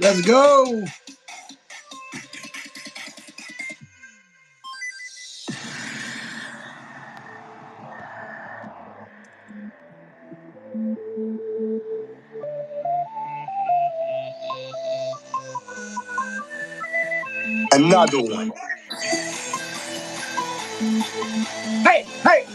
Let's go. Another one. Hey, hey.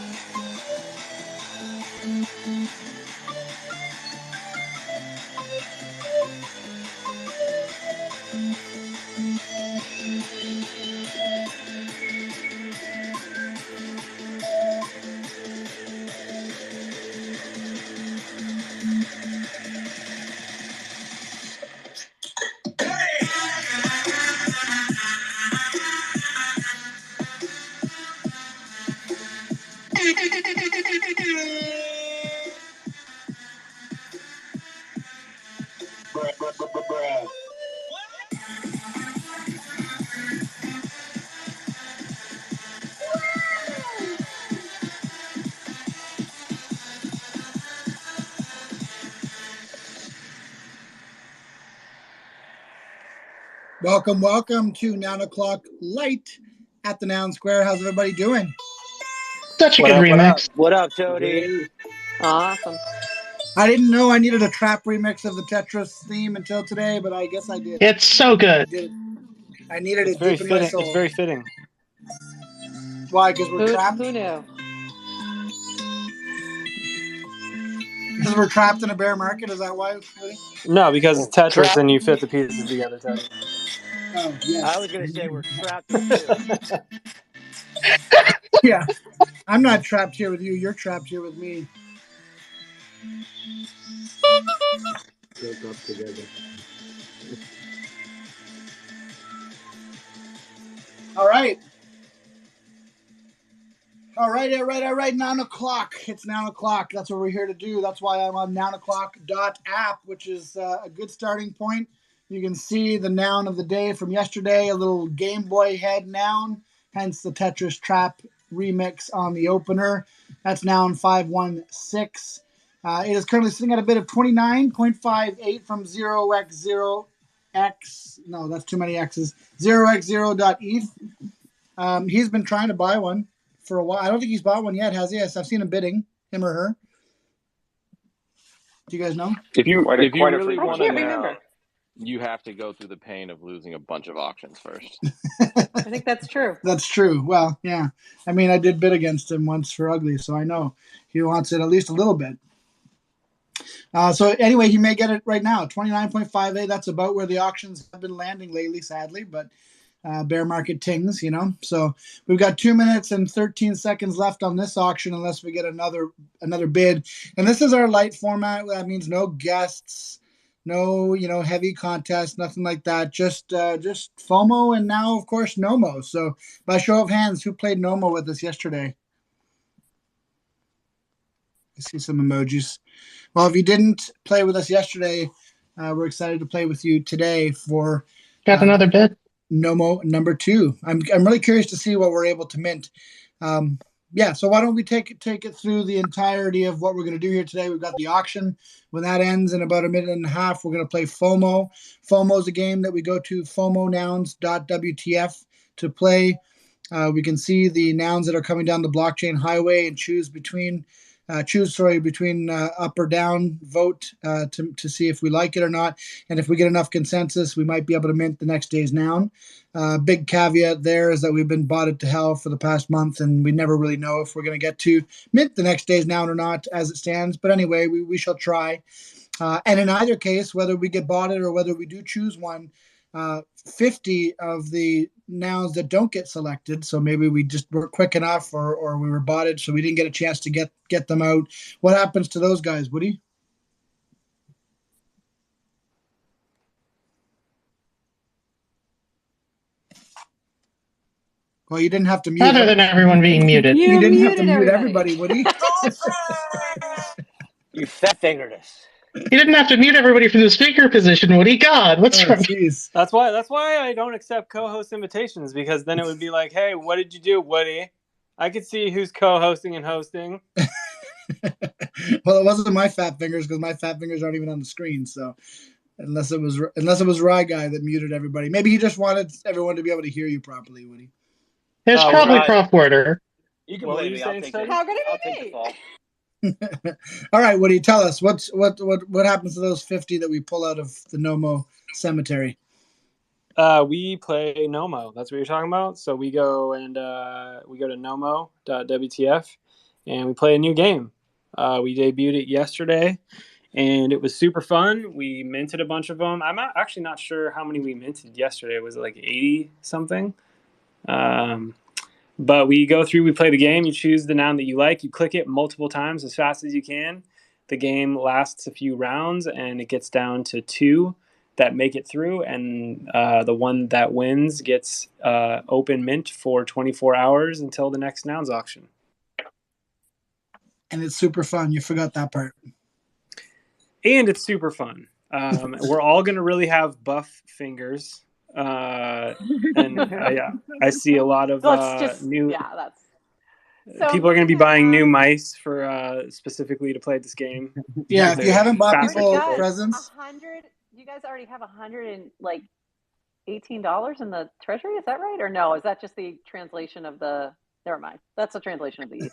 Welcome to Noun O Clock Lite at the Noun Square. How's everybody doing? Such a good remix. What up, Jody? Awesome. I didn't know I needed a trap remix of the Tetris theme until today, but I guess I did. It's so good. I needed it deep in my soul. It's very fitting. Why? Because we're trapped? Who knew? Because we're trapped in a bear market? Is that why? No, because it's Tetris and you fit the pieces together, Teddy. Oh, yes. I was going to say we're trapped too. Yeah. I'm not trapped here with you. You're trapped here with me. Up together. All right. 9 o'clock. It's 9 o'clock. That's what we're here to do. That's why I'm on nounoclock.app, which is a good starting point. You can see the noun of the day from yesterday, a little Game Boy head noun, hence the Tetris Trap remix on the opener. That's noun 516. It is currently sitting at a bid of 29.58 from 0x0x. No, that's too many X's. 0x0.eth. He's been trying to buy one for a while. I don't think he's bought one yet, has he? Yes, I've seen him bidding, him or her. Do you guys know? If you really I want can't to remember. know, you have to go through the pain of losing a bunch of auctions first. I think that's true. That's true. Well, yeah. I mean, I did bid against him once for ugly, so I know he wants it at least a little bit. So anyway, he may get it right now. 29.58. That's about where the auctions have been landing lately, sadly, but bear market tings, you know. So we've got 2 minutes and 13 seconds left on this auction unless we get another bid. And this is our light format. That means no guests, no, heavy contest, nothing like that. Just FOMO and now, of course, NOMO. So by show of hands, who played NOMO with us yesterday? I see some emojis. Well, if you didn't play with us yesterday, we're excited to play with you today for Got another bid. NOMO number 2. I'm really curious to see what we're able to mint. So why don't we take it through the entirety of what we're going to do here today. We've got the auction. When that ends in about a minute and a half, we're going to play FOMO. FOMO is a game that we go to fomonouns.wtf to play. We can see the nouns that are coming down the blockchain highway and choose between up or down, vote to see if we like it or not. And if we get enough consensus, we might be able to mint the next day's noun. Big caveat there is that we've been botted to hell for the past month, and we never really know if we're going to get to mint the next day's noun or not as it stands. But anyway, we shall try. And in either case, whether we get botted or whether we do choose one, 50 of the nouns that don't get selected, so maybe we just weren't quick enough or we were botted, so we didn't get a chance to get them out. What happens to those guys, Woody? Well, you didn't have to mute. Other than everyone being muted. You didn't have to mute everybody, Woody. You fat fingered us. You didn't have to mute everybody from the speaker position, Woody. God, what's wrong? That's why I don't accept co-host invitations, because then it would be like, hey, what did you do, Woody? I could see who's co-hosting and hosting. Well, it wasn't my fat fingers because my fat fingers aren't even on the screen. So Unless it was Rye Guy that muted everybody. Maybe he just wanted everyone to be able to hear you properly, Woody. It's probably right. cross-border. You can What were blame you me. I'll saying, take Sturdy? it. How could I'll it take the be? fall. All right, Woody, tell us what happens to those 50 that we pull out of the Nomo cemetery? We play Nomo. That's what you're talking about. So we go to nomo.wtf and we play a new game. We debuted it yesterday, and it was super fun. We minted a bunch of them. I'm actually not sure how many we minted yesterday. Was it like 80 something? But we go through, we play the game. You choose the noun that you like. You click it multiple times as fast as you can. The game lasts a few rounds, and it gets down to 2 that make it through, and the one that wins gets open mint for 24 hours until the next nouns auction. And it's super fun. You forgot that part. And it's super fun. We're all going to really have buff fingers. And I see a lot of new... Yeah, that's... So people are going to be buying new mice for specifically to play this game. Yeah, if you haven't bought people guys, presents... You guys already have $118 in the treasury, is that right? Or no, is that just the translation of the... Never mind. That's the translation of the...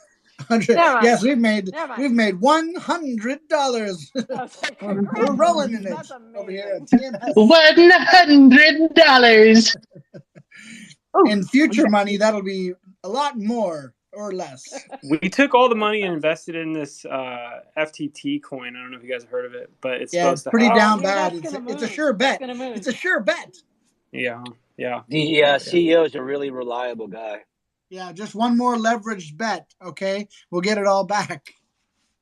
Yes, we've made $100. We're rolling in it over here at TMS. $100. In future money, that'll be a lot more or less. We took all the money and invested in this FTT coin. I don't know if you guys have heard of it, but it's supposed to pretty have... down bad. It's a sure bet. It's a sure bet. Yeah. The CEO is a really reliable guy. Yeah, just one more leveraged bet, okay? We'll get it all back.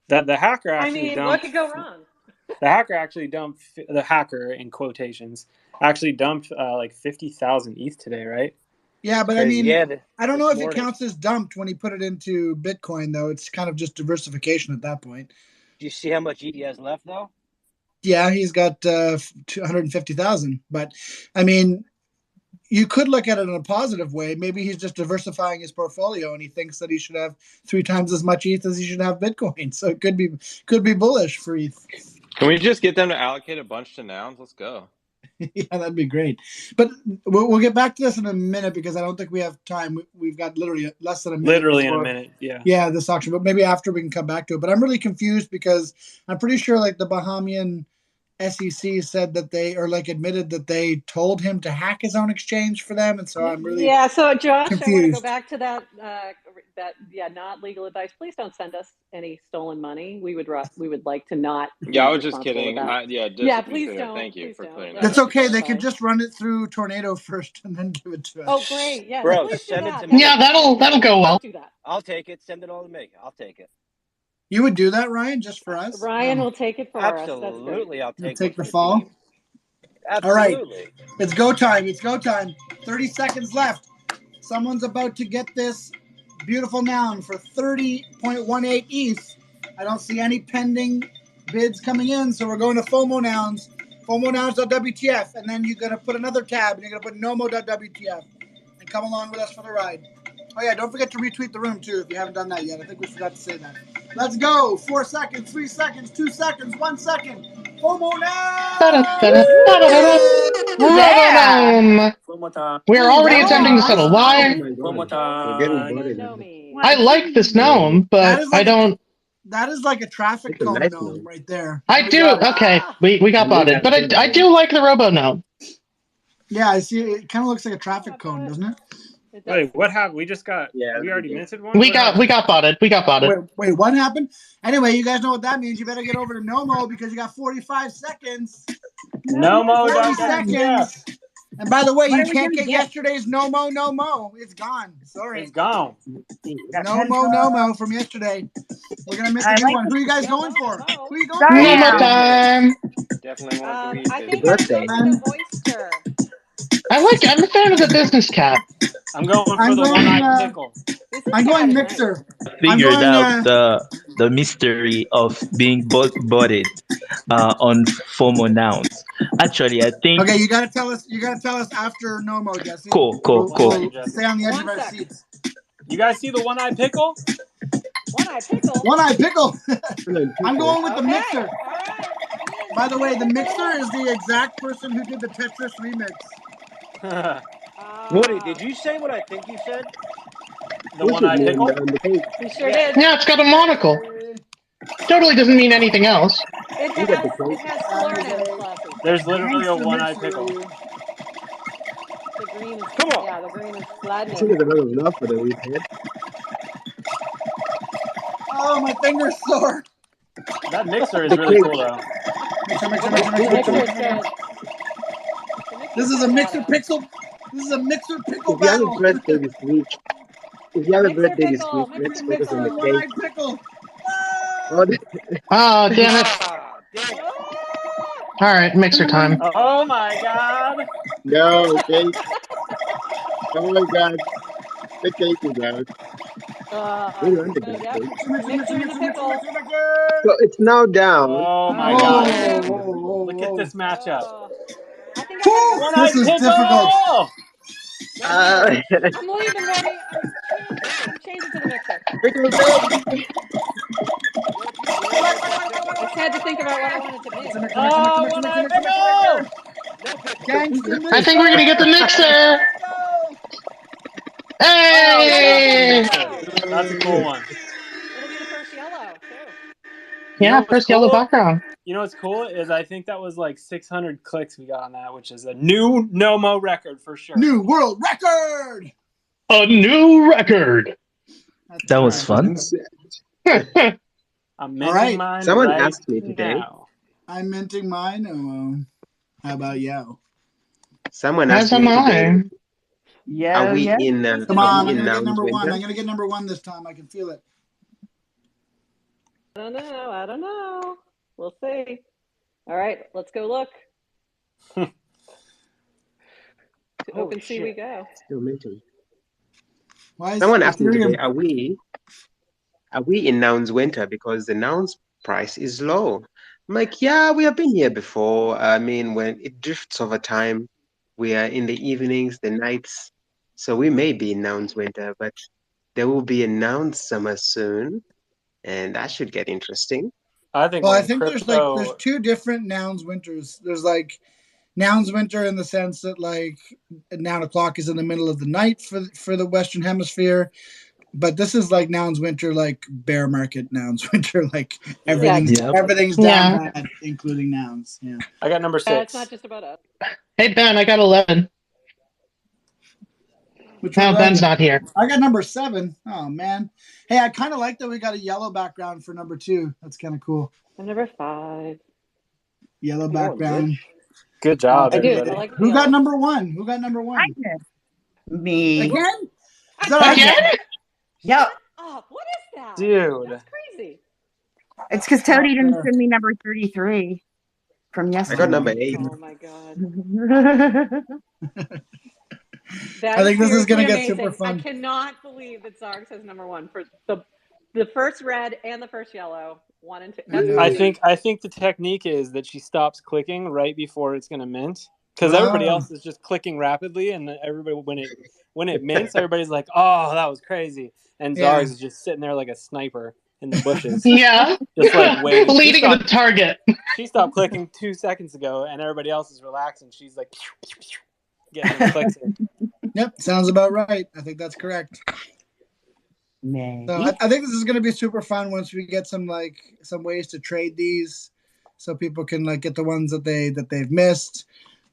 The hacker actually dumped... what could go wrong? The hacker, in quotations, actually dumped like 50,000 ETH today, right? Yeah, but Crazy. I don't know if it counts as dumped when he put it into Bitcoin, though. It's kind of just diversification at that point. Do you see how much he has left, though? Yeah, he's got 250,000. But, I mean... You could look at it in a positive way. Maybe he's just diversifying his portfolio, and he thinks that he should have 3 times as much ETH as he should have Bitcoin. So it could be bullish for ETH. Can we just get them to allocate a bunch to nouns? Let's go. Yeah, that'd be great. But we'll get back to this in a minute because I don't think we have time. We've got literally less than a minute. Literally in a minute, yeah. Yeah, this auction. But maybe after we can come back to it. But I'm really confused because I'm pretty sure like the Bahamian SEC said that admitted that they told him to hack his own exchange for them, and so I'm really So Josh, confused. I want to go back to that not legal advice. Please don't send us any stolen money. We would like to not. Yeah, I was just kidding. Please don't. Thank you for clearing that. That's okay. They could just run it through Tornado first and then give it to us. Oh, great! Yeah, bro, send it to me. Yeah, that'll go well. Do that. I'll take it. Send it all to me. I'll take it. You would do that, Ryan, just for us? Ryan will take it for us. Absolutely, I'll take the fall. Absolutely. All right, it's go time. 30 seconds left. Someone's about to get this beautiful noun for 30.18 ETH. I don't see any pending bids coming in, so we're going to FOMO nouns, fomonouns.wtf, and then you're going to put another tab, and you're going to put nomo.wtf, and come along with us for the ride. Oh, yeah, don't forget to retweet the room, too, if you haven't done that yet. I think we forgot to say that. Let's go. 4 seconds, 3 seconds, 2 seconds, 1 second. FOMO now! We're already attempting to settle. Why? I like this gnome, but I don't... That is like a traffic cone gnome right there. I do. Okay, we got botted. But I do like the robo gnome. Yeah, I see. It kind of looks like a traffic cone, doesn't it? Wait, what happened? We just got... we already minted one? We got botted. Wait, what happened? Anyway, you guys know what that means. You better get over to Nomo because you got 45 seconds. Nomo. 40 seconds. And by the way, you can't get yesterday's Nomo. It's gone. Sorry. It's gone. Nomo from yesterday. We're going to make a new one. Who are you guys going for? Who are you going for? Nomo time. Definitely want to I think I'm going for the oyster. I'm a fan of the business cat. I'm going for the one-eyed pickle. I'm going mixer. Figured out the mystery of being botted on FOMO nouns. Actually, I think. Okay, you gotta tell us. You gotta tell us after Nomo, Jesse. Cool. We'll stay on the edge of our seats. You guys see the one-eyed pickle? One-eyed pickle. One-eyed pickle. I'm going with the mixer. All right. By the way, the mixer is the exact person who did the Tetris remix. Woody, did you say what I think you said? The one-eyed pickle? He sure did. Yeah, it's got a monocle. Totally doesn't mean anything else. It has four-noun classes. There's literally a Gangster one-eyed mixer. pickle. The green is, Come on. yeah, the green is platinum. There's a lot of love for the weekend. Oh, my finger's sore. That mixer is really cool, though. Mixer. The mixer is good. This is a mixer pixel. This is a mixer pickle If you have a battle. birthday this week, let's Mixer focus on the pickle. cake. One-eyed pickle. Oh, Oh, damn it. Ah, damn it. All right, mixer time. Oh my god! no, cake. Oh my god. The cake is out. We want the Yep. cake. Mixer in the pickle. So it's now down. Oh my Oh, god. whoa, Look at this matchup. Oh. I think I gotta go. One-eyed This is pickle! difficult. Uh, I'm leaving, Woody. I'm changing to the mixer. pickle cake. I just had to think about what I wanted to make. Oh, one-eyed pickle! Gangster I think we're gonna get the mixer. Hey! That's a cool one. It'll be the first yellow, too. Yeah, what's first yellow cool? background. You know what's cool is I think that was like 600 clicks we got on that, which is a new Nomo record for sure. New world record. A new record. That was fun. I'm minting All right. mine. Someone right asked me today. now. I'm minting mine. How about you? Someone As asked me am today. I. Yeah, Are we yeah. in? Come are on, we I'm in gonna get Nouns number one. winter? I'm gonna get number one this time. I can feel it. I don't know. We'll see. All right, let's go look. To open sea we go. Still minting. Why is Someone asked me Ethereum- today, are we in Nouns winter because the Nouns price is low? I'm like, yeah, we have been here before. I mean, when it drifts over time, we are in the evenings, the nights. So we may be in Nouns winter, but there will be a Nouns summer soon, and that should get interesting. I think. Well, I when think crypto, there's two different nouns winters. There's like nouns winter in the sense that like noun o'clock is in the middle of the night for the Western Hemisphere, but this is like nouns winter, like bear market nouns winter, like everything's Yeah. everything's down bad, including nouns. Yeah. I got number 6. It's not just about us. Hey, Ben, I got 11. Which Now one Ben's not here. I got number 7. Oh man. Hey, I kind of like that we got a yellow background for number 2. That's kind of cool. I'm number 5. Yellow background. Good job, I do. everybody. I like Who got number 1? Who got number 1? I did. Me. Again? Is that right? Again? Yep. Oh, what is that? Dude. That's crazy. It's because Tony didn't send me number 33 from I yesterday. got number 8. Oh my god. I think this is going to get super fun. I cannot believe that Zarg says number 1 for the first red and the first yellow. 1 and 2. That's Yeah. I think the technique is that she stops clicking right before it's going to mint, because everybody else is just clicking rapidly, and everybody when it mints, everybody's like, "Oh, that was crazy," and Yeah. Zarg's is just sitting there like a sniper in the bushes, Yeah. just like waiting. Leading the target. She stopped clicking 2 seconds ago, and everybody else is relaxing. She's like, getting the clicks in. Yep, sounds about right. I think that's correct. Maybe. So I think this is going to be super fun once we get some ways to trade these, so people can like get the ones that they've missed.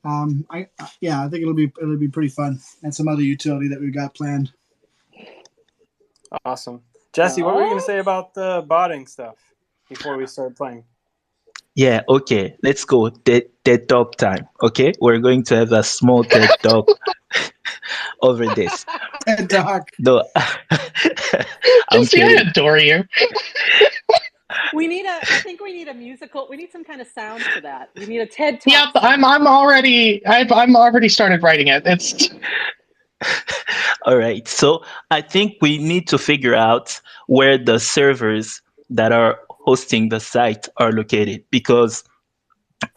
I think it'll be pretty fun, and some other utility that we've got planned. Awesome, Jesse. What were you going to say about the botting stuff before we start playing? Yeah, okay. Let's go. TED Talk time. Okay, we're going to have a small TED Talk over this. TED Talk. No, I'm Jesse, I kidding. adore you. I think we need a musical. We need some kind of sound for that. We need a TED Talk. Yep, I'm already started writing it. It's All right. So I think we need to figure out where the servers that are hosting the site are located, because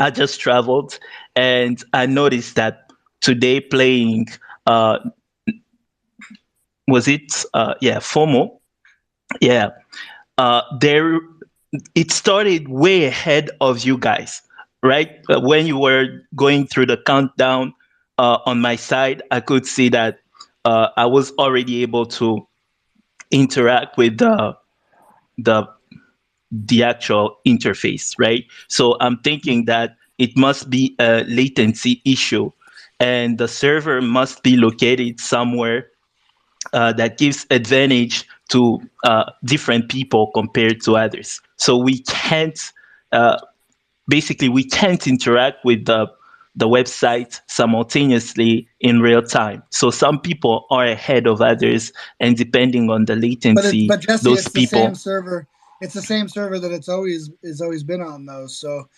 I just traveled and I noticed that today playing was it FOMO? Yeah. There it started way ahead of you guys, right? When you were going through the countdown on my side, I could see that I was already able to interact with the the actual interface, right? So I'm thinking that it must be a latency issue, and the server must be located somewhere that gives advantage to different people compared to others. So we can't basically we can't interact with the website simultaneously in real time. So some people are ahead of others, and depending on the latency, But Jesse, those it's the same people. server. It's the same server that it's always been on though. So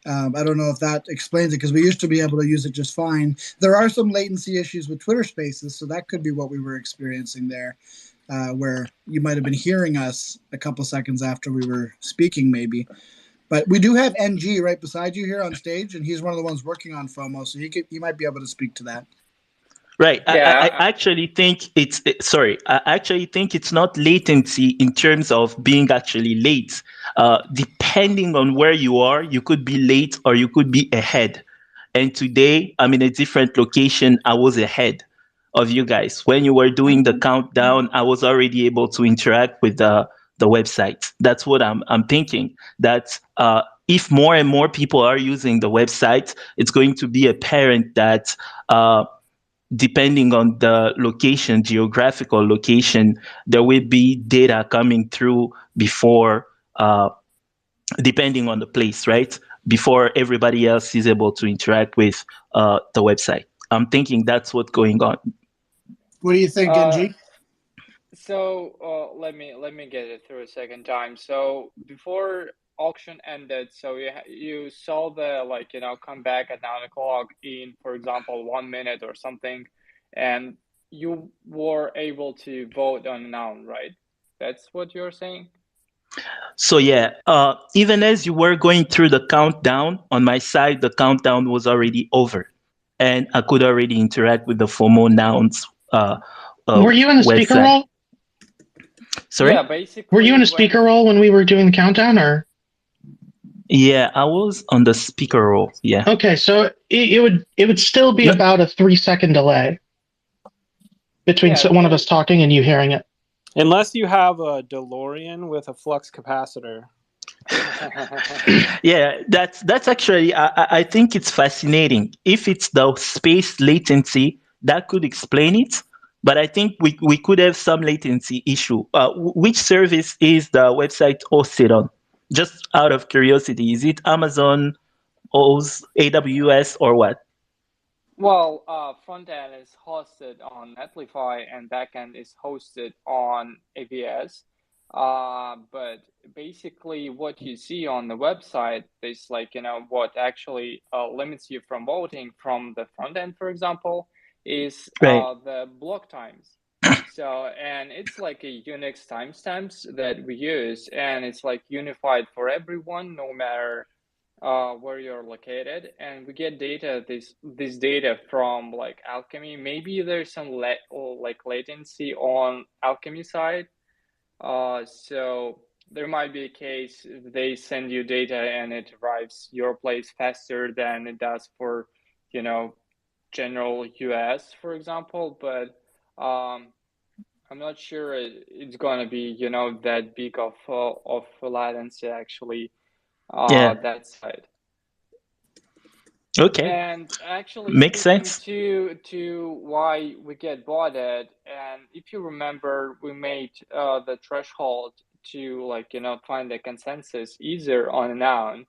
I don't know if that explains it because we used to be able to use it just fine. There are some latency issues with Twitter Spaces, so that could be what we were experiencing there, where you might have been hearing us a couple seconds after we were speaking, maybe. But we do have NG right beside you here on stage, and he's one of the ones working on FOMO, so he might be able to speak to that. Right. Yeah. I actually think sorry. I actually think it's not latency in terms of being actually late. Depending on where you are, you could be late or you could be ahead. And today, I'm in a different location. I was ahead of you guys. When you were doing the countdown, I was already able to interact with the website. That's what I'm thinking. That if more and more people are using the website, it's going to be apparent that depending on the location, geographical location, there will be data coming through before, depending on the place, right? Before everybody else is able to interact with the website. I'm thinking that's what's going on. What do you think, NG? So let me get it through a second time. So before auction ended, so you saw the come back at 9 o'clock in, for example, 1 minute or something, and you were able to vote on a noun, right? That's what you're saying? So yeah, even as you were going through the countdown, on my side, the countdown was already over, and I could already interact with the FOMO nouns Were you in a speaker website. role? Sorry? Yeah, basically. Were you in a speaker role when we were doing the countdown, or? Yeah, I was on the speaker role. Yeah. Okay, so it would still be about a 3-second delay between one of us talking and you hearing it. Unless you have a DeLorean with a flux capacitor. Yeah, that's actually I think it's fascinating. If it's the space latency, that could explain it. But I think we could have some latency issue. Which service is the website hosted on? Just out of curiosity, is it Amazon, OS, AWS, or what? Well, front end is hosted on Netlify and backend is hosted on AWS. But basically what you see on the website is what actually limits you from voting from the front end, for example, is the block times. So, and it's like a Unix timestamps that we use, and it's like unified for everyone, no matter where you're located, and we get this data from Alchemy. Maybe there's some latency on Alchemy side. So there might be a case they send you data and it arrives your place faster than it does for general US, for example. But I'm not sure it's going to be that big of latency actually. That side. Okay. And actually, makes sense. To why we get botted, and if you remember, we made the threshold to find a consensus easier on a noun.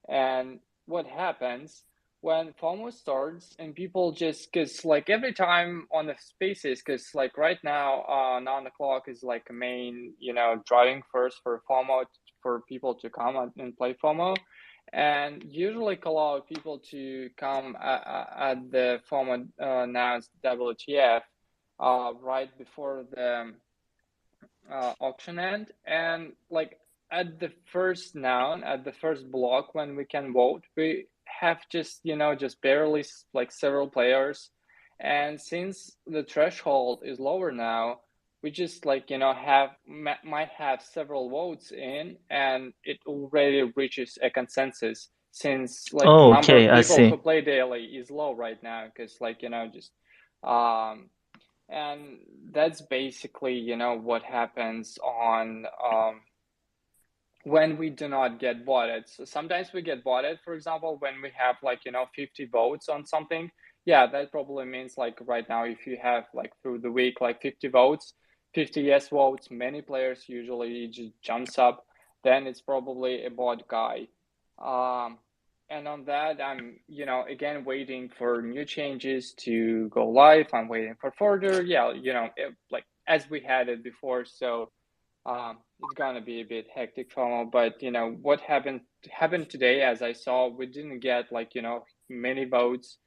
And what happens when FOMO starts and people just, because every time on the spaces, because right now 9 o'clock is a main driving force for FOMO, for people to come and play FOMO, and usually call out people to come at the FOMO nouns WTF right before the auction end, and at the first noun, at the first block when we can vote, we have just barely several players, and since the threshold is lower now, we just might have several votes in, and it already reaches a consensus. since like Oh, the number okay, of I people see. who play daily is low right now, because like just and that's basically what happens on when we do not get botted. So sometimes we get botted, for example, when we have like 50 votes on something. Yeah, that probably means like right now, if you have like through the week like 50 votes, 50 yes votes, many players usually just jumps up, then it's probably a bot guy. And on that, I'm again waiting for new changes to go live. I'm waiting for further, like as we had it before. So it's gonna be a bit hectic, FOMO, but what happened today, as I saw, we didn't get like many votes,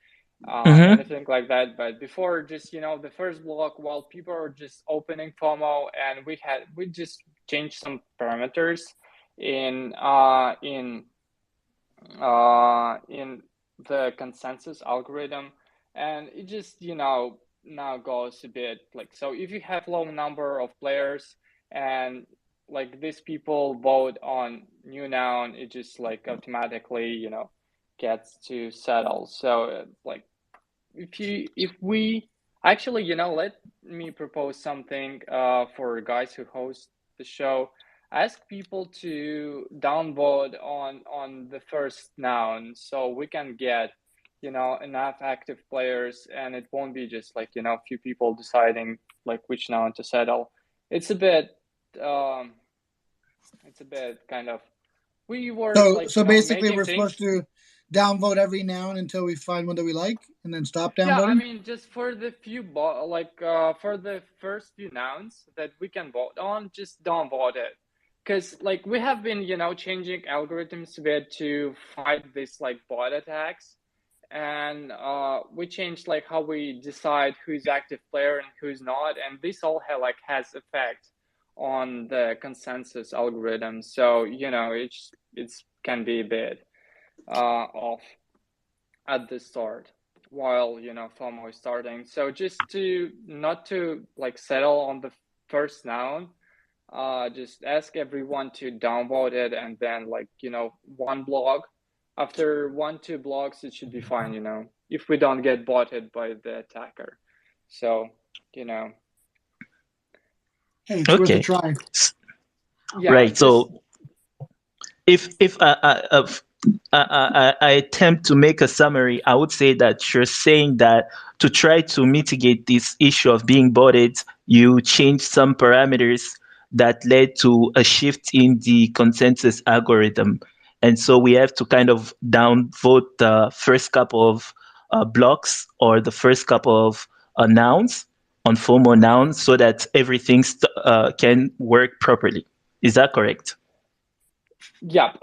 Mm-hmm. anything like that. But before, just the first block, while people are just opening FOMO, and we just changed some parameters in the consensus algorithm, and it just now goes a bit like, so if you have low number of players and like these people vote on new noun, it just like automatically gets to settle. So like if we actually let me propose something for guys who host the show. Ask people to downvote on the first noun, so we can get enough active players, and it won't be just like few people deciding like which noun to settle. It's a bit kind of, we were like So basically, making we're things. supposed to downvote every noun until we find one that we like, and then stop Yeah, I downvoting. mean, just for the few for the first few nouns that we can vote on, just don't vote it, because like we have been changing algorithms a bit to fight this like bot attacks, and we changed like how we decide who's active player and who's not, and this all has effect on the consensus algorithm. So it's can be a bit off at the start while FOMO is starting. So just to not to like settle on the first noun, just ask everyone to downvote it, and then like one block, after 1-2 blocks, it should be fine, if we don't get botted by the attacker. So hey, it's worth a try. Yeah, Right. So if I attempt to make a summary, I would say that you're saying that to try to mitigate this issue of being botted, you changed some parameters that led to a shift in the consensus algorithm. And so we have to kind of downvote the first couple of blocks or the first couple of nouns on FOMO nouns so that everything can work properly. Is that correct? Yeah.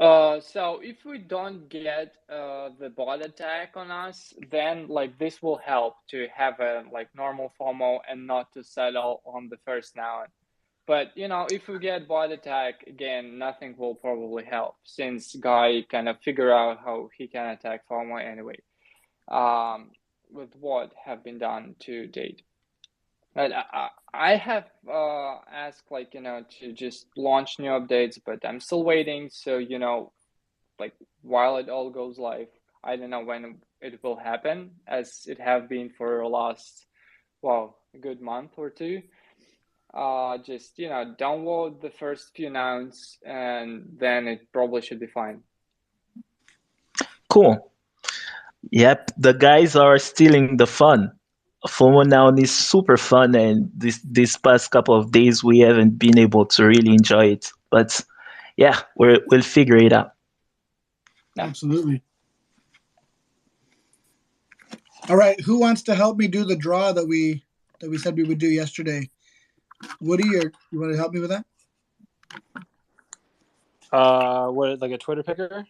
So if we don't get the bot attack on us, then like this will help to have a like normal FOMO and not to settle on the first noun. But if we get bot attack again, nothing will probably help, since guy kind of figure out how he can attack FOMO anyway, with what have been done to date. But I have asked like to just launch new updates, but I'm still waiting. So like while it all goes live, I don't know when it will happen, as it have been for the last a good month or two. Just download the first few nouns, and then it probably should be fine. Cool. Yep, the guys are stealing the fun. FOMO noun is super fun, and this past couple of days we haven't been able to really enjoy it. But yeah, we'll figure it out. Absolutely. All right, who wants to help me do the draw that we said we would do yesterday? Woody, you want to help me with that? What, like a Twitter picker?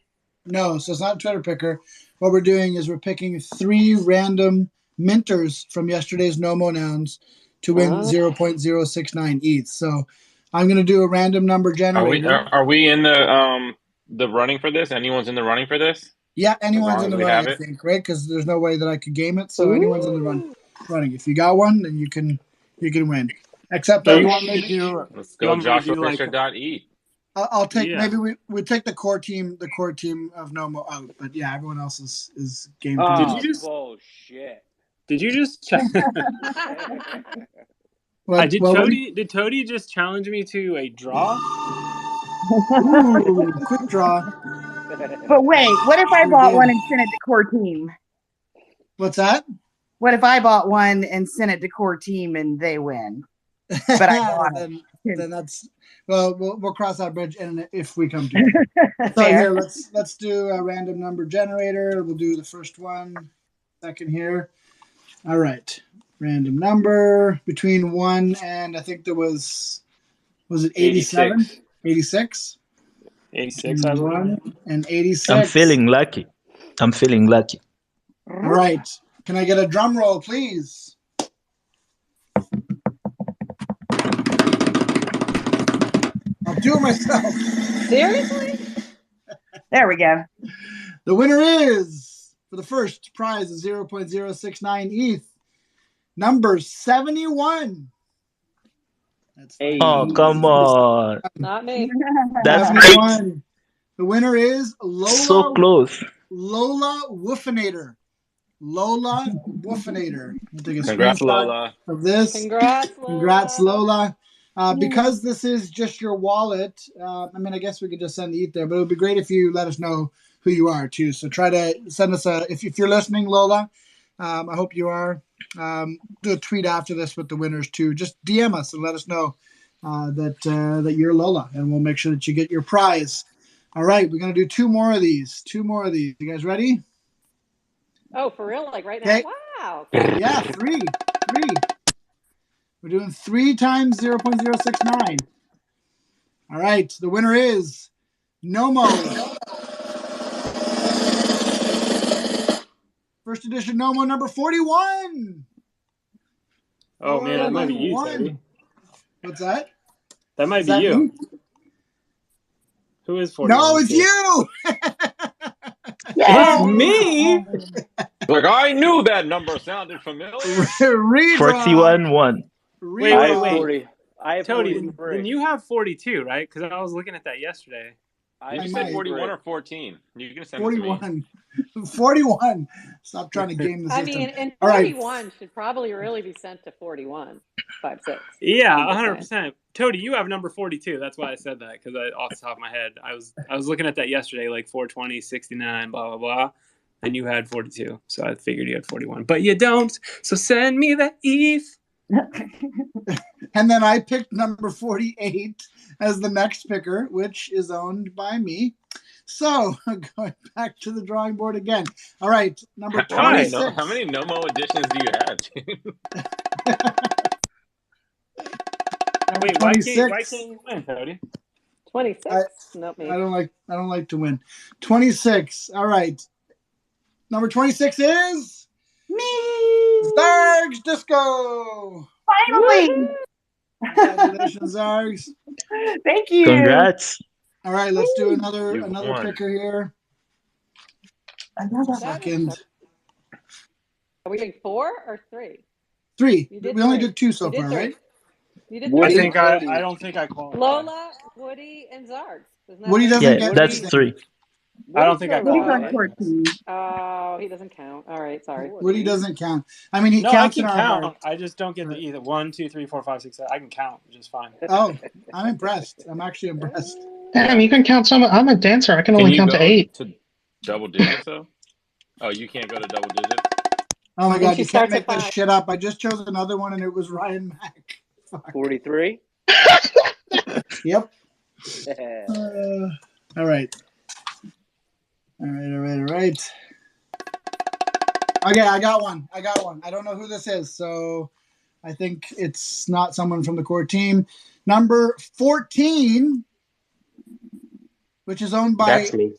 No, so it's not a Twitter picker. What we're doing is we're picking 3 random minters from yesterday's Nomo nouns to win 0.069 ETH. So I'm going to do a random number generator. Are we in the running for this? Anyone's in the running for this? Yeah, anyone's in the running, I it? think, right? Because there's no way that I could game it. So anyone's in the running. If you got one, then you can win. Except So I you want want me to do? Let's go, Joshua Fisher.e. I'll take Yeah. maybe we take the core team of Nomo out, but yeah, everyone else is game. Oh, Did you just- bullshit. Did you just? What, did well, Toady just challenge me to a draw? Ooh, quick draw. But wait, what if I Sure bought did. one and sent it to core team? What's that? What if I bought one and sent it to core team and they win? But I bought it. then that's we'll cross that bridge and if we come to it. So Fair. here let's do a random number generator. We'll do the first one, second here. All right. Random number between 1 and I think there was it 87? 86? 86, I believe. 1 and 86. I'm feeling lucky. All right. Can I get a drum roll, please? I'll do it myself. Seriously? There we go. The winner is, for the first prize of 0.069 ETH, number 71. That's Oh, come on. Not me. That's 71. great. The winner is Lola. So close. Lola Woofinator. Lola Woofinator. I'll take a Congrats, screenshot Lola. of this. Congrats, Lola. Congrats, Lola. Because this is just your wallet, I mean, I guess we could just send the ETH there, but it would be great if you let us know who you are too. So try to send us if you're listening, Lola, I hope you are. Do a tweet after this with the winners too. Just DM us and let us know that you're Lola, and we'll make sure that you get your prize. All right, we're gonna do two more of these. You guys ready? Oh, for real? Like right now? Okay. Wow. Yeah, three. We're doing 3 times 0.069. All right, the winner is Nomo. First edition Nomo number 41. Oh man, that might be you, 41. Toby. What's that? That might Is be that you. me? Who is 41? No, it's you. It's me. Like, I knew that number sounded familiar. Redraw. 41-1. Wait. I have Toady, 43. then you have 42, right? Because I was looking at that yesterday. Did you say 41 or 14? You can send it to me. 41. 41. Stop trying to game the I system. mean, and All right. 41 should probably really be sent to 41. 5-6. Yeah, I'm just 100%. Toady, you have number 42. That's why I said that, because off the top of my head, I was looking at that yesterday, like 420, 69, blah, blah, blah. And you had 42. So I figured you had 41. But you don't. So send me the ETH. And then I picked number 48 as the next picker, which is owned by me. So going back to the drawing board again. All right, number 26. How many Nomo editions do you have? Wait, 26. why can't you win, Toady? 26? Nope, me. I don't like to win. 26. All right. Number 26 is Me. Zargs Disco. Finally. Congratulations, Zargs. Thank you. Congrats. All right, let's do another You won. picker here. Another Second. Are we doing 4 or 3? 3. You did We only three. did 2 so You did far, three. right? You did Woody. 3. I don't think I qualified. Lola, Woody, and Zargs. Isn't that Woody right? doesn't Yeah, get that's anything. 3. I don't think I Woody's on qualified. core team. Oh, he doesn't count. All right, sorry. Woody doesn't count. I mean, he No, I counts can in our count. heart. I just don't get the either 1, 2, 3, 4, 5, 6, 7. I can count just fine. Oh, I'm impressed. I'm actually impressed. Damn, you can count some. I'm a dancer. I can only count to 8. to double digits, though? Oh, you can't go to double digits? Oh my And God, she you can't starts at make this 5. shit up. I just chose another one and it was Ryan Mack. Fuck. 43. Yep. All right. All right. Okay, I got one. I don't know who this is, so I think it's not someone from the core team. Number 14, which is owned by That's me.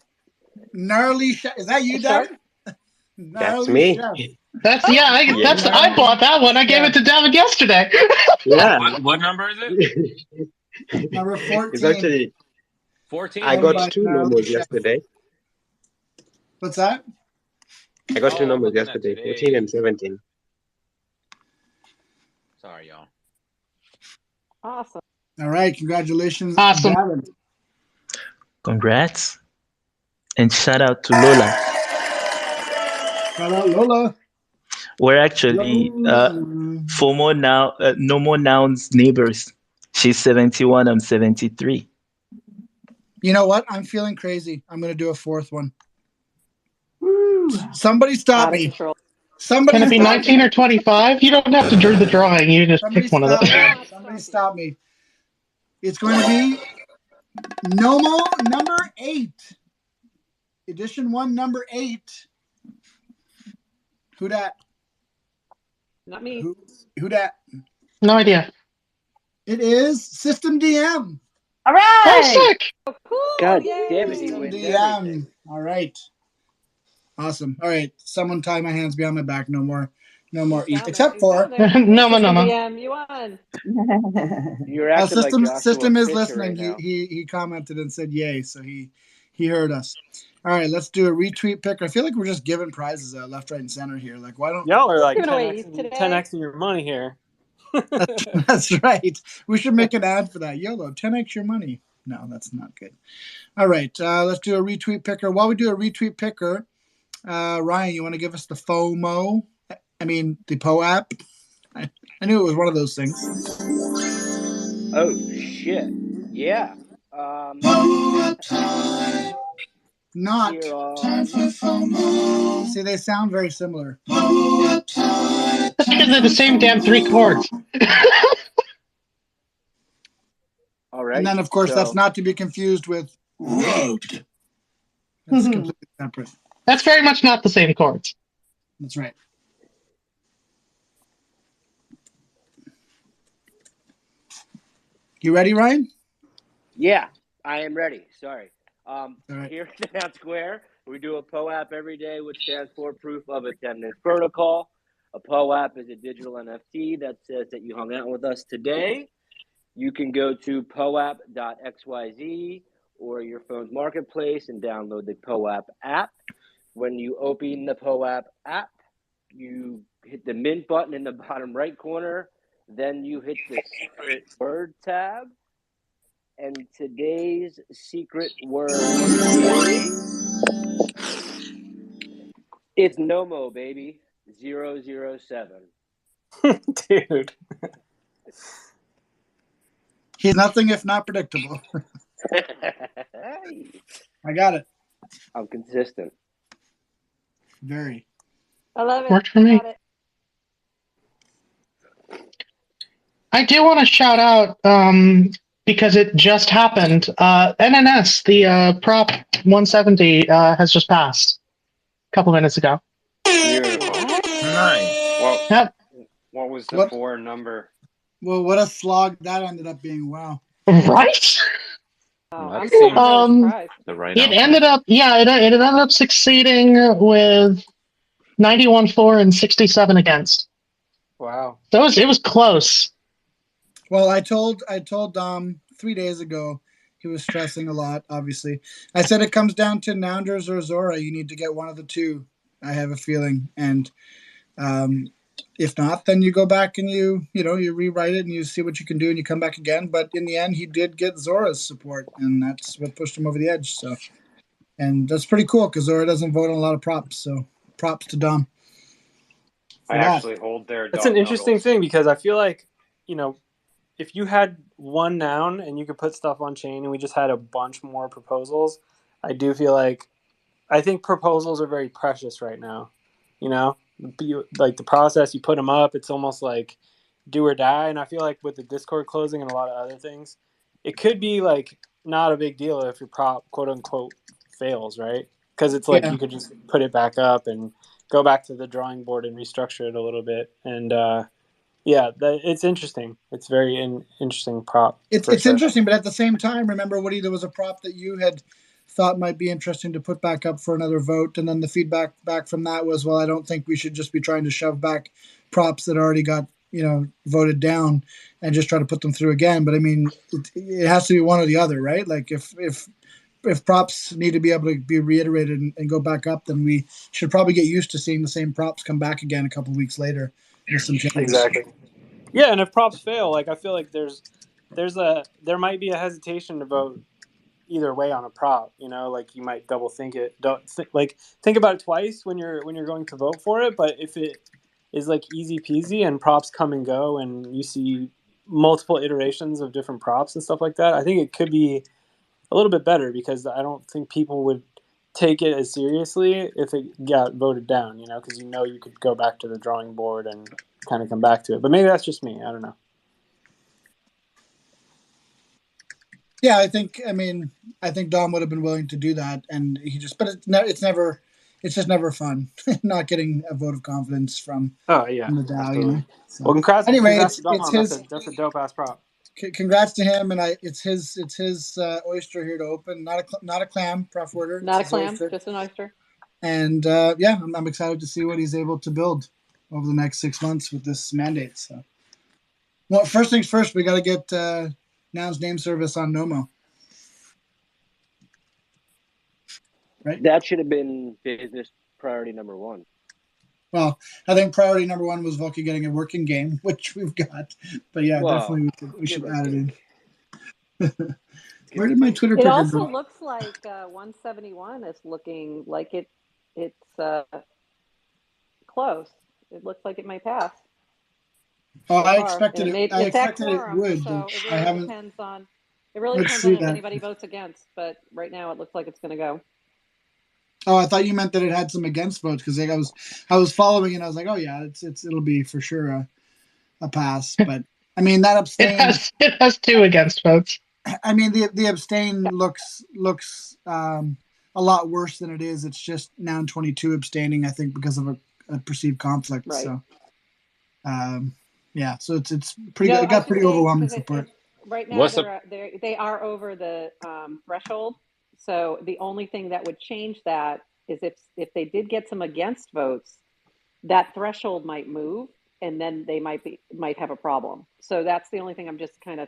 Gnarly Chef. Is that you, Sure. Devin? That's me. Chef. I bought that one. I gave it to David yesterday. Yeah. What number is it? Number 14. It's actually 14? I Owned by got 2 Gnarly numbers Chef. yesterday. What's that? I got 2 I'm numbers looking at yesterday, today. 14 and 17. Sorry, y'all. Awesome. All right, congratulations, Awesome. Devin. Congrats. And shout out to Lola. Shout out Lola. We're actually FOMO now, no more nouns neighbors. She's 71, I'm 73. You know what? I'm feeling crazy. I'm going to do a fourth one. Woo. Somebody stop Out of me. control. Somebody Can it be stop 19 me. or 25? You don't have to do the drawing. You just Somebody pick one of stop those. me. Somebody stop me. It's going to be Nomo number 8. Edition 1, number 8. Who dat? Not me. Who dat? No idea. It is System DM. All Oh, right. sick. Oh, cool. God Yay. damn it, he System wins DM. everything. All right. Awesome. All right. Someone tie my hands behind my back. No more eat. Except for No, System no. DM, you won. You're acting like Joshua System is Fisher listening. right now. He commented and said yay, so he heard us. All right, let's do a retweet pick. I feel like we're just giving prizes out left, right, and center here. Like, why don't Y'all are like Giving away 10x your money here. That's right. We should make an ad for that. YOLO, 10x your money. No, that's not good. All right, let's do a retweet picker. While we do a retweet picker, Ryan, you want to give us the FOMO? I mean, the PO app? I knew it was one of those things. Oh shit! Yeah. Not. Here on... See, they sound very similar. That's because they're the same damn 3 chords. All right. And then, of course, so... that's not to be confused with Rogued. That's completely separate. That's very much not the same chords. That's right. You ready, Ryan? Yeah, I am ready. Sorry. right. Here at Noun Square, we do a PO app every day, which stands for Proof of Attendance Protocol. A PO app is a digital NFT that says that you hung out with us today. You can go to poapp.xyz or your phone's marketplace and download the POAP app. When you open the POAP app, you hit the mint button in the bottom right corner. Then you hit the secret word tab. And today's secret word is... It's Nomo, baby. 007. Dude. He's nothing if not predictable. I got it. I'm consistent. Very. I love it. Worked for me. Got it. I do want to shout out, because it just happened, NNS, the Prop 170 has just passed a couple minutes ago. Nice. Yep. What was the 4 number? Well, what a slog that ended up being. Wow. Right? Oh, That I'm still seems really surprised. the right It outcome. ended up, it ended up succeeding with 91 for and 67 against. Wow. So it was close. Well, I told Dom 3 days ago. He was stressing a lot, obviously. I said it comes down to Nounders or Zora. You need to get one of the two, I have a feeling. And if not, then you go back and you rewrite it and you see what you can do and you come back again. But in the end, he did get Zora's support, and that's what pushed him over the edge. So, and that's pretty cool because Zora doesn't vote on a lot of props. So props to Dom. I actually hold their That's dog an interesting knuckles. thing because I feel like, if you had one noun and you could put stuff on chain and we just had a bunch more proposals, I do feel like, I think proposals are very precious right now. Like the process, you put them up, it's almost like do or die. And I feel like with the Discord closing and a lot of other things, it could be like not a big deal if your prop quote unquote fails, right? Because it's like you could just put it back up and go back to the drawing board and restructure it a little bit. And it's interesting. It's very interesting prop. It's interesting, but at the same time, remember, Woody, there was a prop that you had thought might be interesting to put back up for another vote, and then the feedback back from that was, well, I don't think we should just be trying to shove back props that already got voted down and just try to put them through again. But I mean, it has to be one or the other, right? Like if props need to be able to be reiterated and go back up, then we should probably get used to seeing the same props come back again a couple of weeks later with some changes. Exactly. Yeah, and if props fail, like I feel like there might be a hesitation to vote, either way on a prop. You know, like you might double think it. Think about it twice when you're going to vote for it. But if it is like easy peasy and props come and go, and you see multiple iterations of different props and stuff like that, I think it could be a little bit better, because I don't think people would take it as seriously if it got voted down, you know, because you could go back to the drawing board and kind of come back to it. But maybe that's just me. I don't know. Yeah, I think Dom would have been willing to do that, and but it's just never fun not getting a vote of confidence from the DAO. Absolutely. You know? So, well, congrats it's to Dom. his. That's a dope ass prop. Congrats to him, and it's his oyster here to open. Not a clam, Prof. Order. Not a clam, just an oyster. And I'm excited to see what he's able to build over the next 6 months with this mandate. So, well, first things first, we got to get Noun's name service on Nomo. Right. That should have been business priority number one. Well, I think priority number one was Volky getting a working game, which we've got. But yeah, definitely we should add it in. Where did my Twitter It picker also go? looks like 171 is looking like it's close. It looks like it might pass. Oh, I expected it. I It's at expected it quorum, would. so But it I really haven't. depends on. It really Let's depends see on if that. anybody votes against. But right now, it looks like it's going to go. Oh, I thought you meant that it had some against votes, because I was following and I was like, oh yeah, it'll be for sure a pass. But I mean that abstain. It has 2 against votes. I mean the abstain looks a lot worse than it is. It's just Noun 22 abstaining, I think, because of a perceived conflict. Right. So, yeah, so it's pretty good. It got pretty overwhelming support. Right now, they are over the threshold. So the only thing that would change that is if they did get some against votes, that threshold might move, and then they might have a problem. So that's the only thing I'm just kind of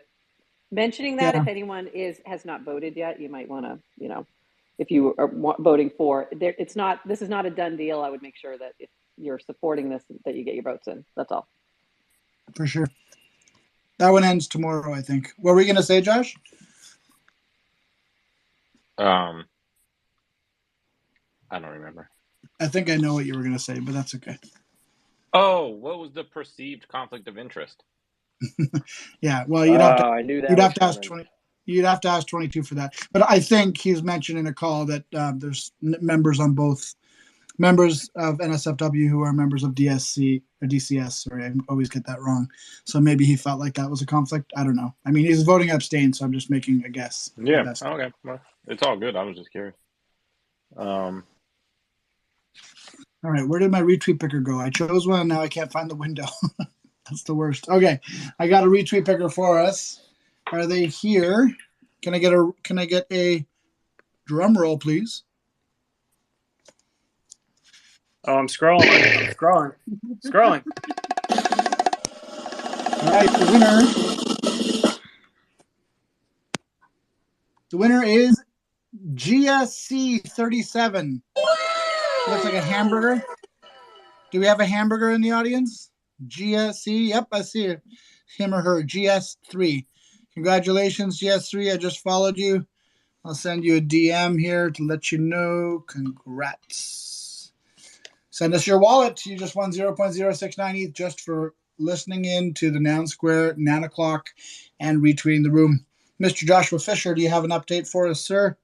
mentioning that. If anyone has not voted yet, you might want to, if you are voting for this is not a done deal. I would make sure that if you're supporting this, that you get your votes in. That's all. For sure. That one ends tomorrow, I think. What were we going to say, Josh? I don't remember. I think I know what you were going to say, but that's okay. Oh, what was the perceived conflict of interest? Yeah, well, you'd have to ask 22 for that. But I think he's mentioned in a call that there's members of NSFW who are members of DSC or DCS. Sorry, I always get that wrong. So maybe he felt like that was a conflict. I don't know. I mean, he's voting abstain, so I'm just making a guess. Yeah. Okay. Well, it's all good. I was just curious. All right. Where did my retweet picker go? I chose one, and now I can't find the window. That's the worst. Okay, I got a retweet picker for us. Are they here? Can I get a drum roll, please? Oh, I'm scrolling. Scrolling. All right, the winner is GSC 37. Looks like a hamburger. Do we have a hamburger in the audience? GSC. Yep, I see it. Him or her. GS3. Congratulations, GS3. I just followed you. I'll send you a DM here to let you know. Congrats. Send us your wallet. You just won 0.069 ETH just for listening in to the Noun Square, Noun O Clock, and retweeting the room. Mr. Joshua Fisher, do you have an update for us, sir?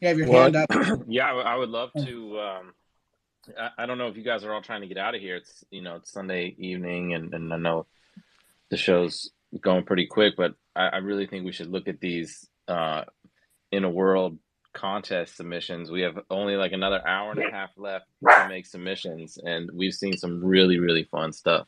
You have your hand up. Yeah, I would love to. I don't know if you guys are all trying to get out of here. It's it's Sunday evening, and I know the show's going pretty quick, but I really think we should look at these in a world contest submissions. We have only like another hour and a half left to make submissions, and we've seen some really, really fun stuff.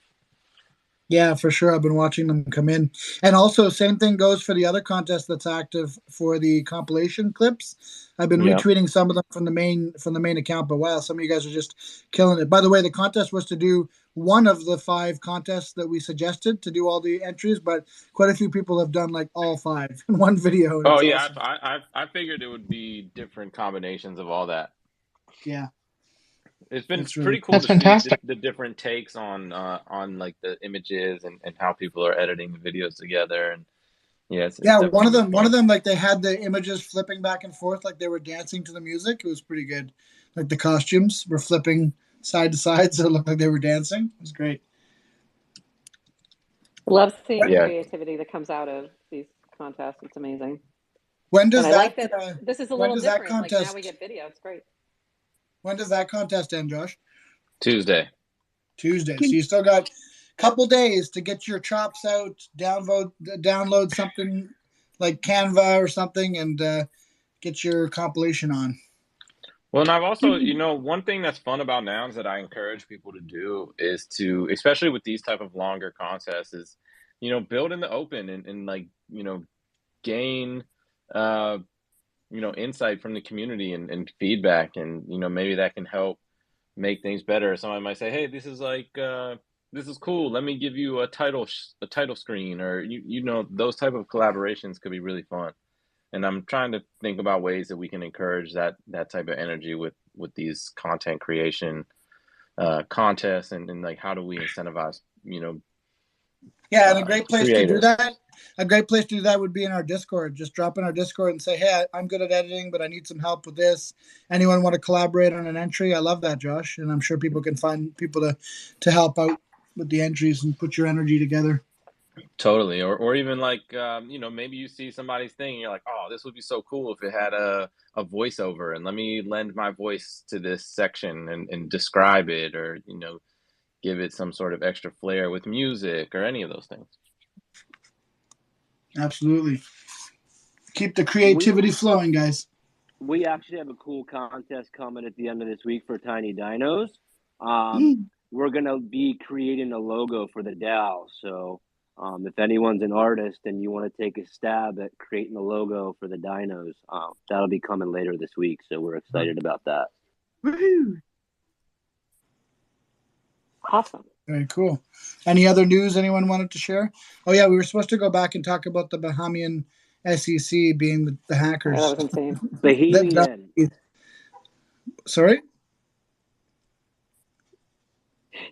Yeah, for sure. I've been watching them come in. And also, same thing goes for the other contest that's active for the compilation clips. I've been retweeting some of them from the main account, but wow, some of you guys are just killing it. By the way, the contest was to do one of the 5 contests that we suggested to do all the entries, but quite a few people have done like all 5 in one video. Oh yeah, awesome. I figured it would be different combinations of all that. Yeah. It's been pretty cool to see the different takes on like the images and how people are editing the videos together. And Yes. Yeah, one of them, like they had the images flipping back and forth, like they were dancing to the music. It was pretty good. Like the costumes were flipping side to side, so it looked like they were dancing. It was great. Love seeing the Yeah. creativity that comes out of these contests. It's amazing. When And does I like that? that this is a When little does that different. Like now we contest? get video. It's great. When does that contest end, Josh? Tuesday. Tuesday. So you still got a couple days to get your chops out, download something like Canva or something, and get your compilation on. Well, and I've also, one thing that's fun about nouns that I encourage people to do is to, especially with these type of longer contests, is, build in the open and like, gain, insight from the community and feedback, and maybe that can help make things better. Somebody might say, "Hey, this is like this is cool. Let me give you a title screen," or those type of collaborations could be really fun. And I'm trying to think about ways that we can encourage that type of energy with these content creation contests, and like how do we incentivize Yeah, and a great place to do creators. that. A great place to do that would be in our Discord. Just drop in our Discord and say, "Hey, I'm good at editing, but I need some help with this. Anyone want to collaborate on an entry?" I love that, Josh, and I'm sure people can find people to help out with the entries and put your energy together. Totally. Or even like, maybe you see somebody's thing and you're like, oh, this would be so cool if it had a voiceover, and let me lend my voice to this section and describe it, or, give it some sort of extra flair with music or any of those things. Absolutely. Keep the creativity flowing, guys. We actually have a cool contest coming at the end of this week for Tiny Dinos. We're going to be creating a logo for the DAO. So if anyone's an artist and you want to take a stab at creating a logo for the dinos, that'll be coming later this week. So we're excited about that. Woohoo! Awesome. Very cool. Any other news anyone wanted to share? Oh, yeah, we were supposed to go back and talk about the Bahamian SEC being the hackers. That was insane. Bahamian. Sorry?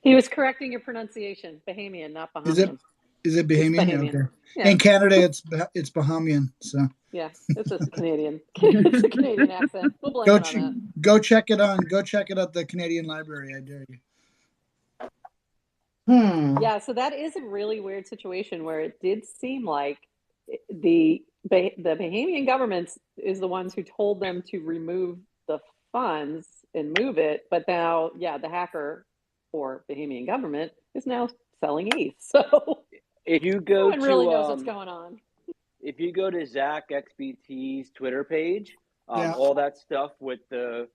He was correcting your pronunciation. Bahamian, not Bahamian. Is it Bahamian? Bahamian. Okay. Yeah. In Canada, it's Bahamian. So yeah, it's a Canadian. It's a Canadian accent. We'll blame it on that. Go check it on. Go check it at the Canadian Library. I dare you. Yeah, so that is a really weird situation where it did seem like the Bahamian government is the ones who told them to remove the funds and move it, but now, the hacker or Bahamian government is now selling ETH. So if you go no one really knows what's going on. If you go to Zach XBT's Twitter page, all that stuff with the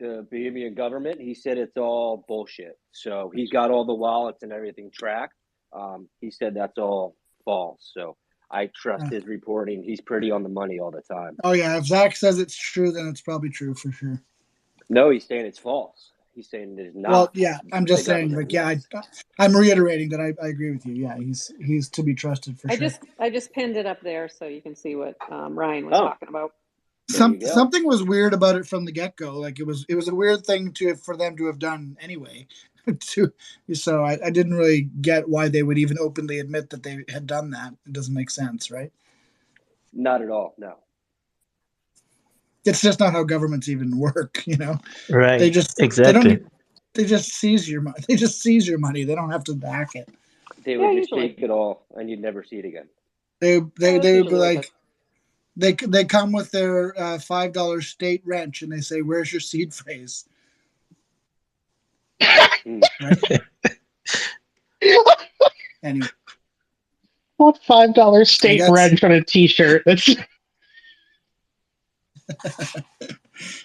Bahamian government, he said it's all bullshit. So he's got all the wallets and everything tracked. He said that's all false. So I trust his reporting. He's pretty on the money all the time. Oh, yeah. If Zach says it's true, then it's probably true for sure. No, he's saying it's false. He's saying it is not. Well, yeah, I'm just saying, like, I'm reiterating that I agree with you. Yeah, he's to be trusted for sure. I just pinned it up there so you can see what Ryan was talking about. Something was weird about it from the get-go. Like it was a weird thing for them to have done anyway. So I didn't really get why they would even openly admit that they had done that. It doesn't make sense, right? Not at all. No. It's just not how governments even work, Right. They just exactly. They just seize your money. They just seize your money. They don't have to back it. They would just take it all, and you'd never see it again. They would be like, they come with their $5 state wrench, and they say, "Where's your seed phrase?" Right? Anyway, what $5 state wrench on a T-shirt? That's.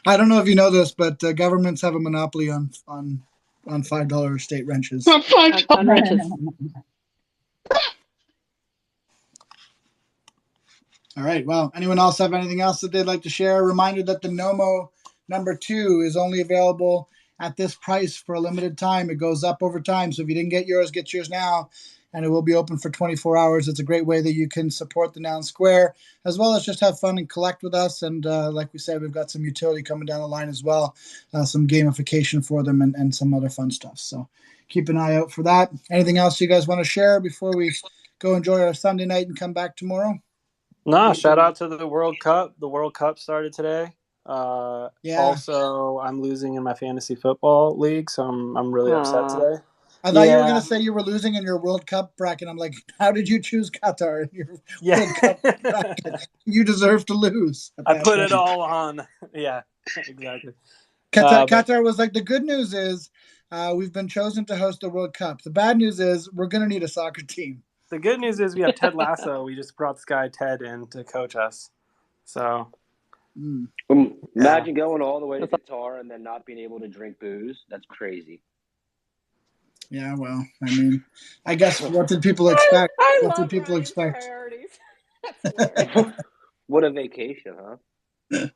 I don't know if you know this, but governments have a monopoly on $5 state wrenches. On wrenches. All right. Well, anyone else have anything else that they'd like to share? A reminder that the Nomo #2 is only available at this price for a limited time. It goes up over time. So if you didn't get yours now. And it will be open for 24 hours. It's a great way that you can support the Noun Square, as well as just have fun and collect with us. And like we said, we've got some utility coming down the line as well, some gamification for them and some other fun stuff. So keep an eye out for that. Anything else you guys want to share before we go enjoy our Sunday night and come back tomorrow? No, shout out to the World Cup. The World Cup started today. Yeah. Also, I'm losing in my fantasy football league, so I'm really upset today. I thought you were going to say you were losing in your World Cup bracket. I'm like, how did you choose Qatar in your World Cup bracket? You deserve to lose. I put it all on. Yeah, exactly. Qatar was like, the good news is we've been chosen to host the World Cup. The bad news is we're going to need a soccer team. The good news is we have Ted Lasso. We just brought this guy Ted in to coach us. So imagine going all the way to Qatar and then not being able to drink booze. That's crazy. Yeah, well, I mean, I guess what did people expect? What did people expect? What a vacation, huh?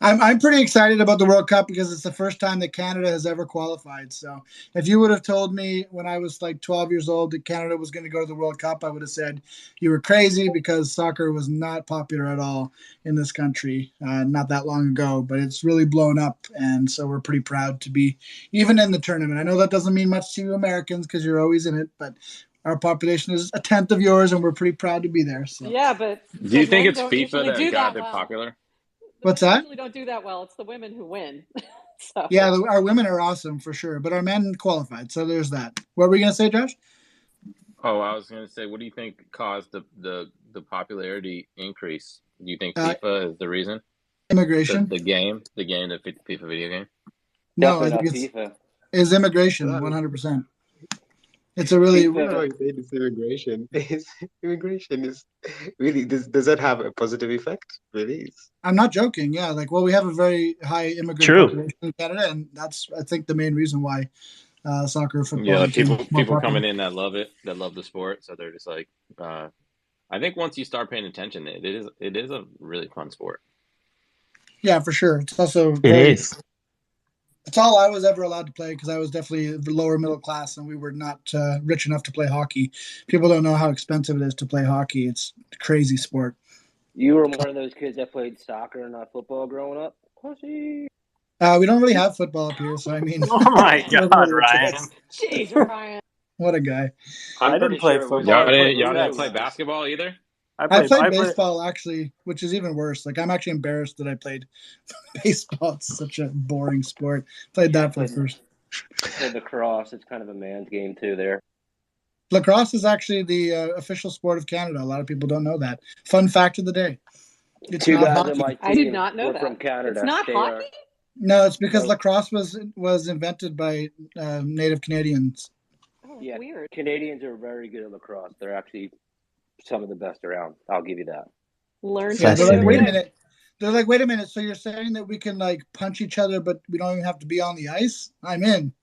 I'm pretty excited about the World Cup because it's the first time that Canada has ever qualified. So if you would have told me when I was like 12 years old that Canada was going to go to the World Cup, I would have said you were crazy because soccer was not popular at all in this country not that long ago. But it's really blown up, and so we're pretty proud to be even in the tournament. I know that doesn't mean much to you Americans because you're always in it, but our population is a tenth of yours, and we're pretty proud to be there. So. Yeah, but do you think it's FIFA that got it popular? What's that? Usually don't do that well. It's the women who win. So. Yeah, our women are awesome for sure, but our men qualified. So there's that. What were you gonna say, Josh? Oh, I was gonna say, what do you think caused the popularity increase? Do you think FIFA is the reason? Immigration. The FIFA video game. No, I think it's immigration. 100%. It's a really. It's immigration. Immigration is really. Does that have a positive effect? Really? I'm not joking. Yeah, we have a very high immigrant population in Canada, and that's I think the main reason why soccer, football. Yeah, people coming in that love it, that love the sport, so they're just like. I think once you start paying attention, it is a really fun sport. Yeah, for sure. It's also It's all I was ever allowed to play because I was definitely the lower middle class and we were not rich enough to play hockey. People don't know how expensive it is to play hockey. It's a crazy sport. You were one of those kids that played soccer and not football growing up? We don't really have football up here, so I mean. Oh my God, Ryan! Jeez, Ryan. What a guy! I didn't play football. Y'all didn't play basketball either? I played baseball actually, which is even worse. I'm actually embarrassed that I played baseball. It's such a boring sport. Played that for the first. Played lacrosse. It's kind of a man's game too. There. Lacrosse is actually the official sport of Canada. A lot of people don't know that. Fun fact of the day. It's not hockey. I did not know that. From Canada. It's not hockey? No, it's because lacrosse was invented by Native Canadians. Oh, yeah, weird. Canadians are very good at lacrosse. They're actually some of the best around. I'll give you that. They're like, wait a minute. They're like, wait a minute. So you're saying that we can punch each other, but we don't even have to be on the ice? I'm in.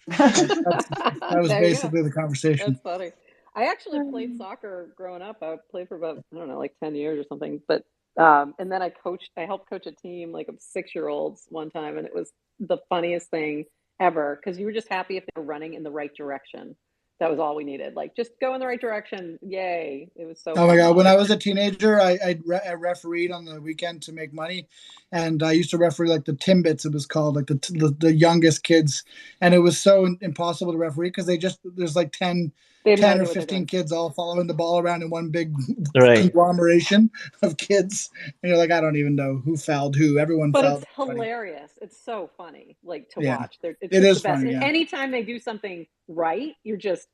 That was basically the conversation. That's funny. I actually played soccer growing up. I played for about 10 years or something. But and then I helped coach a team of 6-year-olds one time, and it was the funniest thing ever because you were just happy if they were running in the right direction. That was all we needed. Just go in the right direction. Yay. It was so Oh my God. When I was a teenager, I refereed on the weekend to make money. And I used to referee the Timbits, it was called, the youngest kids. And it was so impossible to referee because there's 10 or 15 kids all following the ball around in one big conglomeration of kids. And you're like, I don't even know who fouled who. Everyone fouled. But it's hilarious. It's so funny, to watch. It is the best. funny, yeah. Anytime they do something right, you're just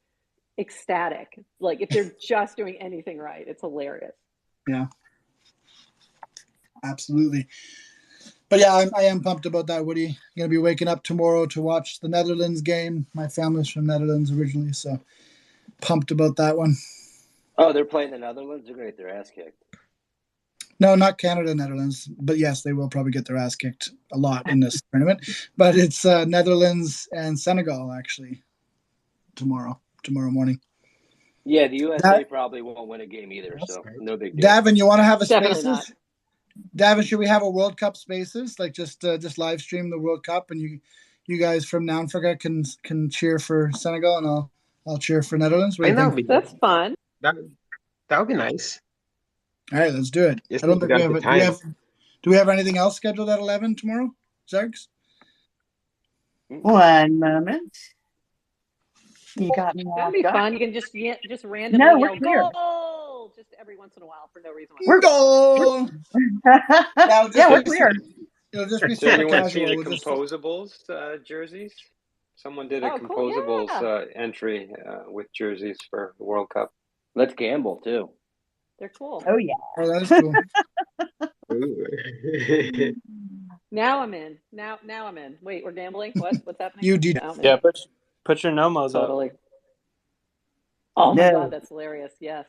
ecstatic. If they're just doing anything right, it's hilarious. Yeah. Absolutely. But yeah, I am pumped about that, Woody. I'm going to be waking up tomorrow to watch the Netherlands game. My family's from Netherlands originally, so pumped about that one. Oh, they're playing the Netherlands? They're going to get their ass kicked. No, not Canada, Netherlands. But yes, they will probably get their ass kicked a lot in this tournament. But it's Netherlands and Senegal, actually, tomorrow morning. Yeah, the USA probably won't win a game either, so no big deal. Davin, you want to have a Definitely Spaces? Not. Davin, should we have a World Cup Spaces? Just live stream the World Cup, and you guys from Noun Square can cheer for Senegal, and I'll cheer for Netherlands. That's fun. That would be nice. All right, let's do it. Yes, I don't think we have time. Do we have anything else scheduled at 11 tomorrow, Zargs? One moment. You got me. That'd be fun. You can just randomly we're yell, here. goal! just every once in a while for no reason We're whatsoever. Goal. yeah, we're clear. It'll just be Did super anyone see casual. the We'll just composables jerseys? Someone did a Oh, cool. composables Yeah. entry with jerseys for the World Cup. Let's gamble too. They're cool. Oh yeah. Oh, that is cool. Now I'm in. Now I'm in. Wait, we're gambling? What's happening? You did. Now I'm in. Yeah, put your nomos up. Totally. Oh my No. God, that's hilarious. Yes.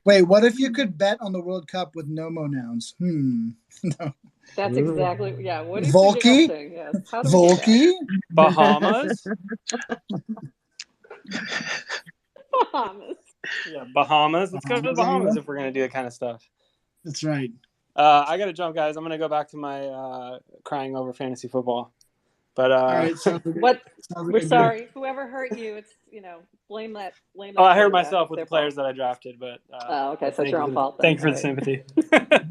Wait, what if you could bet on the World Cup with no-mo nouns? No. That's exactly, yeah. What are you Volky? suggesting? Yes. How do we do that? Volky? Bahamas. Bahamas. Yeah, Bahamas. Let's go to the Bahamas, Bahamas yeah. if we're gonna do that kind of stuff. That's right. I gotta jump, guys. I'm gonna go back to my crying over fantasy football. But All right, sounds like What? sounds like We're a good- sorry. Whoever hurt you, it's, blame that. oh, I hurt quarterback. myself It's with their the players fault. that I drafted. But Oh, okay. So it's thank your you own for fault. Thank you for the All sympathy.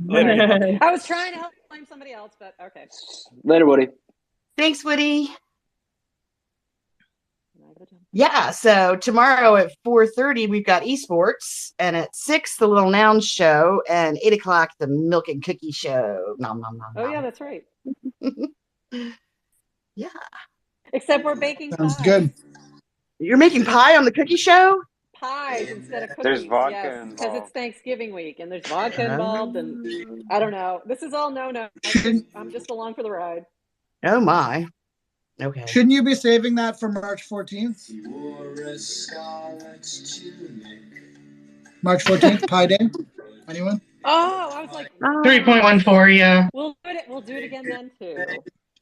right. I was trying to help blame somebody else, but okay. Later, Woody. Thanks, Woody. Yeah, so tomorrow at 4:30 we've got esports, and at 6 the Little Nouns show, and 8 o'clock the Milk and Cookie show. Nom, nom, nom, Oh nom. yeah, that's right. Yeah. Except we're baking Sounds pies. good. You're making pie on the cookie show? Pies instead of cookies. There's vodka yes, because it's involved. Thanksgiving week and there's vodka involved, and I don't know. This is all no. I'm just along for the ride. Oh my. Okay. Shouldn't you be saving that for March 14th? March 14th, Pi Day? Anyone? Oh, I was like, 3.14, yeah. we'll do it. We'll do it again then too.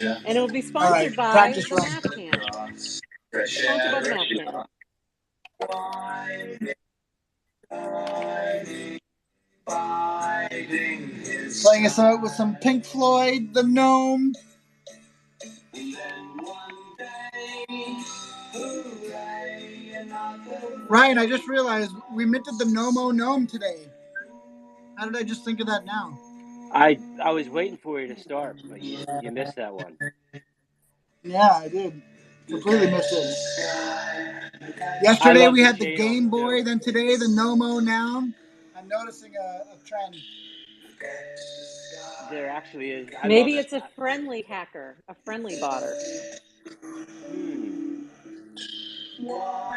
And it will be All right, sponsored by practice the run. Math Can. Sponsored by the Math Can. Playing us out with some Pink Floyd, The Gnome. Ryan, I just realized we minted the Nomo Gnome today. How did I just think of that now? I was waiting for you to start, but you missed that one. Yeah, I did. Completely missed it. I Yesterday love we the had the shade Game on it, Boy, too. then today the Nomo Noun. I'm noticing a trend. There actually is. I Maybe love it's a friendly hacker, a friendly botter.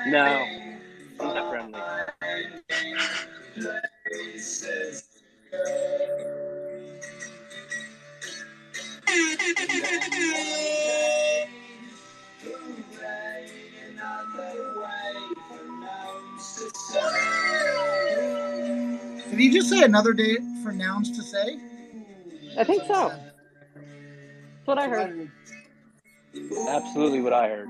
No, he's not friendly. Did he just say another day for nouns to say? I think so. That's what I heard. Absolutely what I heard.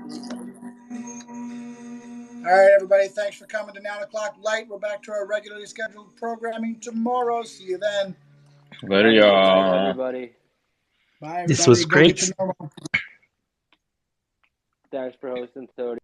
All right, everybody. Thanks for coming to Noun O Clock Light. We're back to our regularly scheduled programming tomorrow. See you then. Later, Good night, y'all. everybody. Bye, everybody. This was Go get great. your normal. Thanks for hosting, Tony.